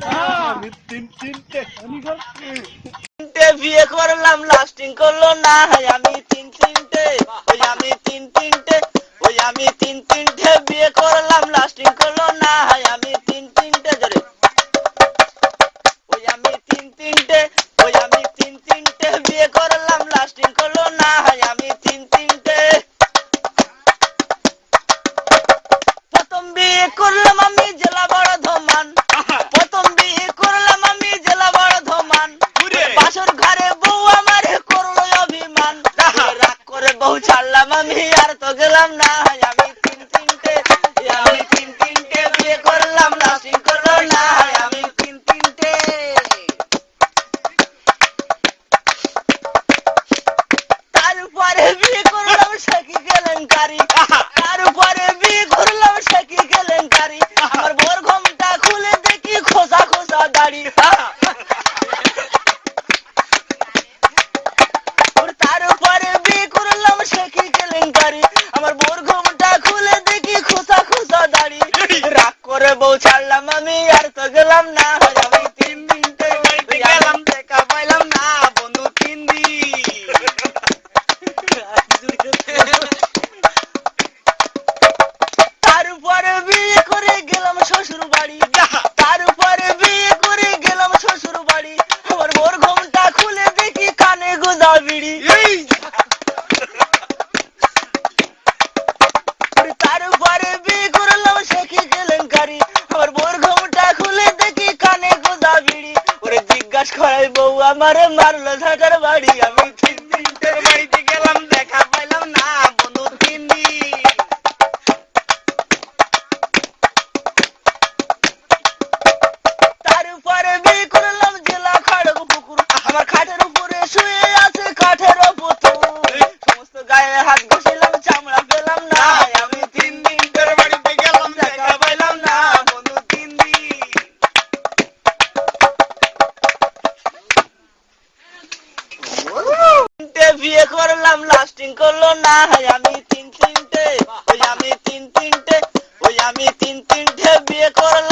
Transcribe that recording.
না আমি তিনটে বিয়ে করলাম লাস্টিং করলো না আমি তিনটে আমি তিনটে আমি তিনটে বিয়ে করলাম লাস্টিং করলো না আমি তিনটে ধরে আমি তিনটে আমি তিনটে বিয়ে করলাম লাস্টিং করলো না আমি তিনটে প্রথম বিয়ে করলাম আমি জেলা বর্ধমান প্রথম বিয়ে করলাম আমি জেলা বর্ধমান বাসর ঘরে বউ আমার করলো অভিমান রাগ করে বউ ছাড়লাম আমি আর তো গেলাম না আমি তিনটে বিয়ে করলাম লাস্টিং করলো না আমি তিনটে তারপরে বিয়ে করলাম সখী কেলেঙ্কারি তারপরে বিয়ে করলাম সখী কেলেঙ্কারি আমার বোর ঘোমটা খুলে দেখি খোসা খোসা দাড়ি তারপরে বিয়ে করলাম সখী কেলেঙ্কারি আমার বোর ঘোমটা খুলে দেখি খোসা খোসা দাড়ি রাগ করে বউ ছাড়লাম আমি আর তো গেলাম না আমি তিনটে গেলাম দেখা পাইলাম না বন্ধু 3 দিন তারপরে বিয়ে করে গেলাম শ্বশুর বাড়ি তারপরে বিয়ে করে গেলাম শ্বশুর বাড়ি আমার বোর ঘোমটা খুলে দেখি কানে গোদা বিড়ি তারপরে বিয়ে করলাম সখী কেলেঙ্কারি আমার বোর ঘোমটা খুলে দেখি কানে গোদা বিড়ি ওরে জিজ্ঞাসা করাই বউ আমারে মারলো ঝাঁটার বাড়ি আমি তিনটে বাড়িতে গেলাম দেখা পাইলাম না বন্ধু 3 দিন তারপরে বিয়ে করলাম জেলা খড়গপুকুর আমার খাটের উপরে শুয়ে আছে কাঠের পুতুল সমস্ত গায়ে হাত ঘষিলাম চামড়া পেলাম না আমি 3 দিন তোর বাড়িতে গেলাম দেখা পাইলাম না বন্ধু 3 দিন বিয়ে করলাম লাস্টিং করলো না আমি তিনটে আমি তিনটে বিয়ে করলাম